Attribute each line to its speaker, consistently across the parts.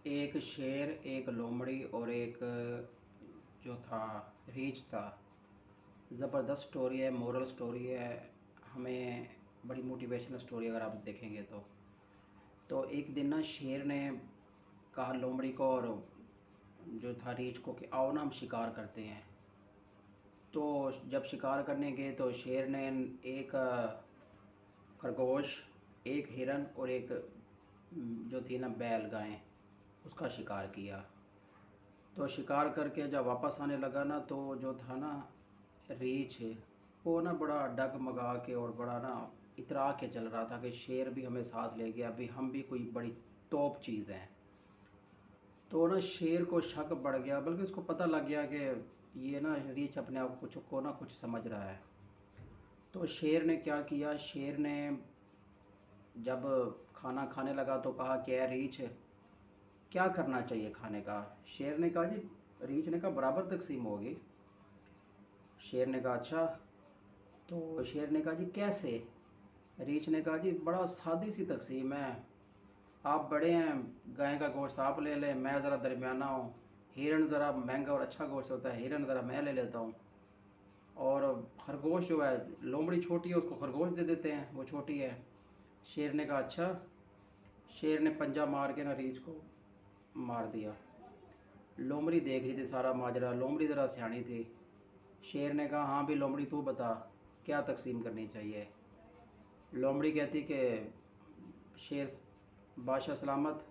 Speaker 1: एक शेर, एक लोमड़ी और एक जो था रीछ था। ज़बरदस्त स्टोरी है, मोरल स्टोरी है। हमें बड़ी मोटिवेशनल स्टोरी अगर आप देखेंगे तो एक दिन ना शेर ने कहा लोमड़ी को और जो था रीछ को कि आओ ना हम शिकार करते हैं। तो जब शिकार करने गए तो शेर ने एक खरगोश, एक हिरन और एक जो थी ना बैल गाय, उसका शिकार किया। तो शिकार करके जब वापस आने लगा ना तो जो था ना रीछ, वो ना बड़ा डगमगा के और बड़ा ना इतरा के चल रहा था कि शेर भी हमें साथ ले गया, अभी हम भी कोई बड़ी टॉप चीज़ हैं। तो ना शेर को शक बढ़ गया, बल्कि उसको पता लग गया कि ये ना रीछ अपने आप को ना कुछ समझ रहा है। तो शेर ने क्या किया, शेर ने जब खाना खाने लगा तो कहा क्या रीछ क्या करना चाहिए खाने का। शेर ने कहा जी, रीछ ने कहा बराबर तकसीम होगी। शेर ने कहा अच्छा। तो शेर ने कहा जी कैसे। रीछ ने कहा जी बड़ा सादी सी तकसीम है, आप बड़े हैं, गाय का गोश्त आप ले लें, मैं ज़रा दरमियाना हूँ। हिरन ज़रा महंगा और अच्छा गोश्त होता है, हिरन ज़रा मैं ले लेता हूँ। और खरगोश जो है, लोमड़ी छोटी है उसको खरगोश दे देते हैं, वो छोटी है। शेर ने कहा अच्छा। शेर ने पंजा मार के ना रीछ को मार दिया। लोमड़ी देख रही थी सारा माजरा, लोमड़ी ज़रा सियानी थी। शेर ने कहा हाँ भी लोमड़ी तू बता क्या तकसीम करनी चाहिए। लोमड़ी कहती कि शेर बादशाह सलामत,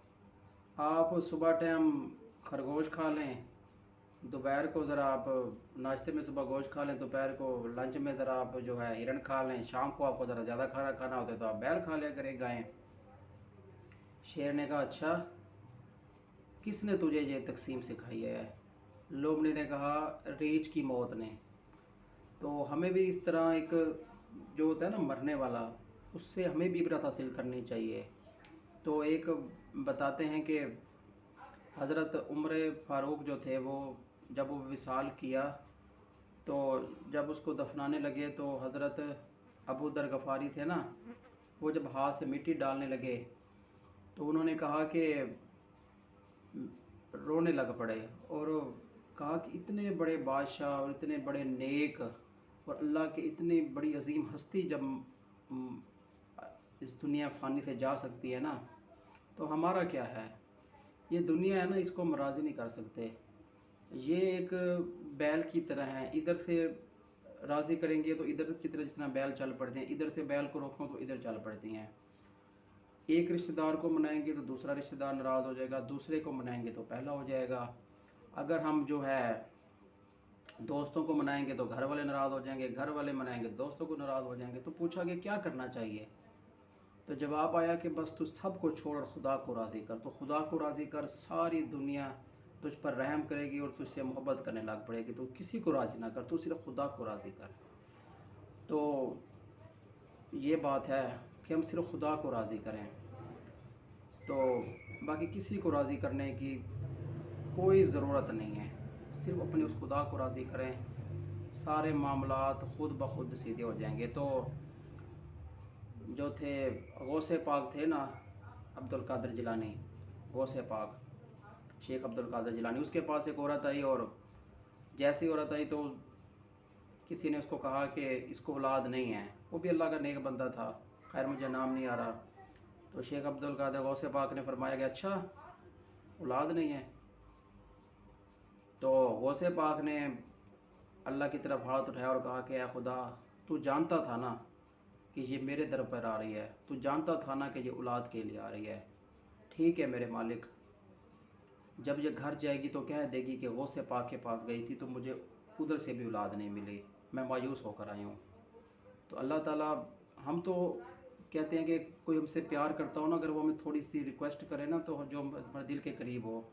Speaker 1: आप सुबह टाइम खरगोश खा लें, दोपहर को ज़रा आप नाश्ते में सुबह गोश्त खा लें, दोपहर को लंच में ज़रा आप जो है हिरन खा लें, शाम को आपको ज़रा ज़्यादा खाना खाना होता है तो आप बैल खा लिया करें, गायें। शेर ने कहा अच्छा, किसने तुझे ये तकसीम सिखाई है। लोमड़ी ने कहा रीछ की मौत ने। तो हमें भी इस तरह एक जो होता है ना मरने वाला, उससे हमें भी इबरत हासिल करनी चाहिए। तो एक बताते हैं कि हज़रत उमर फ़ारूक जो थे वो जब वो विसाल किया तो जब उसको दफनाने लगे तो हज़रत अबू दर गफ़ारी थे ना, वो जब हाथ से मिट्टी डालने लगे तो उन्होंने कहा कि रोने लग पड़े और कहा कि इतने बड़े बादशाह और इतने बड़े नेक और अल्लाह की इतनी बड़ी अजीम हस्ती जब इस दुनिया फ़ानी से जा सकती है ना, तो हमारा क्या है। ये दुनिया है ना, इसको हम राज़ी नहीं कर सकते। ये एक बैल की तरह है, इधर से राज़ी करेंगे तो इधर की तरह जिस तरह बैल चल पड़ते हैं, इधर से बैल को रोको तो इधर चल पड़ती हैं। एक रिश्तेदार को मनाएंगे तो दूसरा रिश्तेदार नाराज़ हो जाएगा, दूसरे को मनाएंगे तो पहला हो जाएगा। अगर हम जो है दोस्तों को मनाएंगे तो घर वाले नाराज़ हो जाएंगे, घर वाले मनाएंगे दोस्तों को नाराज़ हो जाएंगे। तो पूछा कि क्या करना चाहिए, तो जवाब आया कि बस तू सबको छोड़ और खुदा को राज़ी कर। तो खुदा को राज़ी कर, सारी दुनिया तुझ पर रहम करेगी और तुझसे मोहब्बत करने लग पड़ेगी। तो किसी को राज़ी ना कर, तू सिर्फ खुदा को राज़ी कर। तो ये बात है कि हम सिर्फ खुदा को राज़ी करें, तो बाकी किसी को राज़ी करने की कोई ज़रूरत नहीं है। सिर्फ अपने उस खुदा को राज़ी करें, सारे मामलात खुद ब खुद सीधे हो जाएंगे। तो जो थे गौसे पाक थे ना, अब्दुल कादिर जिलानी, गौसे पाक शेख अब्दुल कादिर जिलानी, उसके पास एक औरत आई और जैसी औरत आई तो किसी ने उसको कहा कि इसको औलाद नहीं है। वो भी अल्लाह का नेक बंदा था, खैर मुझे नाम नहीं आ रहा। तो शेख अब्दुल कादिर गौसे पाक ने फरमाया कि अच्छा औलाद नहीं है। तो गौसे पाक ने अल्लाह की तरफ हाथ उठाया और कहा कि या खुदा, तू जानता था ना कि ये मेरे दर पर आ रही है, तू जानता था ना कि ये औलाद के लिए आ रही है। ठीक है मेरे मालिक, जब ये घर जाएगी तो कह देगी कि गौसे पाक के पास गई थी तो मुझे उधर से भी औलाद नहीं मिली, मैं मायूस होकर आई हूँ। तो अल्लाह ताला, हम तो कहते हैं कि कोई हमसे प्यार करता हो ना, अगर वो हमें थोड़ी सी रिक्वेस्ट करे ना, तो जो हमारे दिल के करीब हो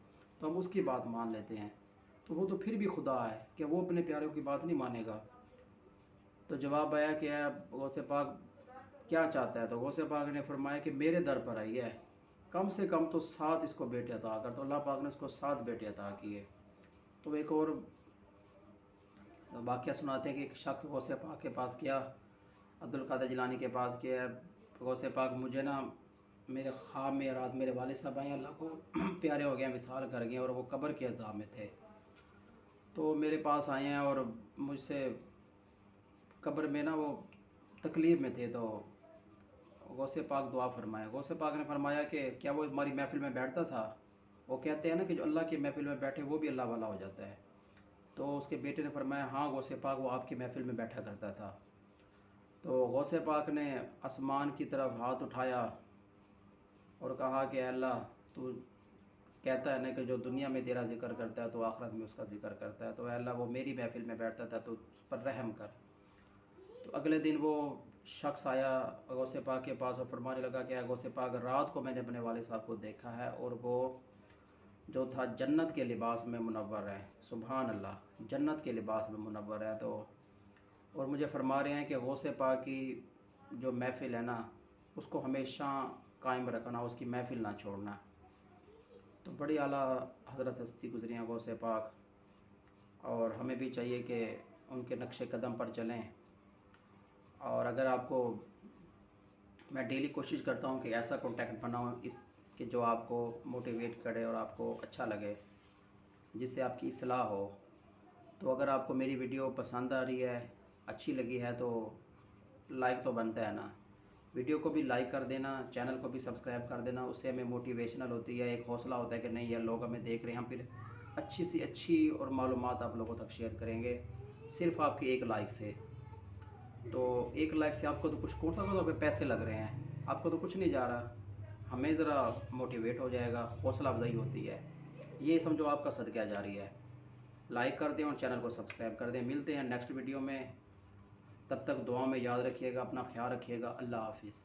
Speaker 1: तो हम उसकी बात मान लेते हैं। तो वो तो फिर भी खुदा है कि वो अपने प्यारों की बात नहीं मानेगा। तो जवाब आया कि गौसे पाक क्या चाहता है। तो गौसे पाक ने फरमाया कि मेरे दर पर आई है, कम से कम तो 7 इसको बेटे अता कर। तो अल्लाह पाक ने उसको 7 बेटे अता किए। तो एक और वाक़या सुनाते हैं कि एक शख्स गौसे पाक के पास गया, अब्दुल कादिर जिलानी के पास गया, गौसे पाक मुझे ना मेरे ख्वाब में रात मेरे वालिद साहब आए, अल्लाह को प्यारे हो गए, विसाल कर गए और वो कब्र के अज़ाब में थे। तो मेरे पास आए हैं और मुझसे कब्र में ना वो तकलीफ़ में थे। तो गौसे पाक दुआ फरमाया। गौसे पाक ने फरमाया कि क्या वो हमारी महफ़िल में बैठता था? वो कहते हैं ना कि जो अल्लाह की महफ़िल में बैठे वो भी अल्लाह वाला हो जाता है। तो उसके बेटे ने फरमाया, हाँ गौसे पाक वो आपकी महफ़िल में बैठा करता था। तो गौसे पाक ने आसमान की तरफ हाथ उठाया और कहा कि अल्लाह, तू कहता है ना कि जो दुनिया में तेरा ज़िक्र करता है तो आखिरत में उसका ज़िक्र करता है। तो अल्लाह वो मेरी महफ़िल में बैठता था तो उस पर रहम कर। तो अगले दिन वो शख्स आया गौसे पाक के पास और फरमाने लगा कि गौसे पाक, रात को मैंने अपने वाले साहब को देखा है और वो जो था जन्नत के लिबास में मुनव्वर है। सुभान अल्लाह, जन्नत के लिबास में मुनव्वर है। तो और मुझे फरमा रहे हैं कि गौसे पाक की जो महफ़िल है ना उसको हमेशा कायम रखना, उसकी महफ़िल ना छोड़ना। तो बड़ी आला हज़रत हस्ती गुज़री हैं गौसे पाक, और हमें भी चाहिए कि उनके नक्शे कदम पर चलें। और अगर आपको, मैं डेली कोशिश करता हूँ कि ऐसा कॉन्टेक्ट बनाऊँ इस कि जो आपको मोटिवेट करे और आपको अच्छा लगे, जिससे आपकी इस्लाह हो। तो अगर आपको मेरी वीडियो पसंद आ रही है, अच्छी लगी है, तो लाइक तो बनता है ना। वीडियो को भी लाइक कर देना, चैनल को भी सब्सक्राइब कर देना। उससे हमें मोटिवेशनल होती है, एक हौसला होता है कि नहीं यार लोग हमें देख रहे हैं, हम फिर अच्छी सी अच्छी और मालूमात आप लोगों तक शेयर करेंगे सिर्फ़ आपकी एक लाइक से। तो एक लाइक से आपको तो कुछ, कौन सा तो पैसे लग रहे हैं, आपको तो कुछ नहीं जा रहा। हमें ज़रा मोटिवेट हो जाएगा, हौसला अफजाई होती है। ये समझो आपका सदका जारी है। लाइक कर दें और चैनल को सब्सक्राइब कर दें। मिलते हैं नेक्स्ट वीडियो में, तब तक दुआ में याद रखिएगा, अपना ख्याल रखिएगा। अल्लाह हाफिज़।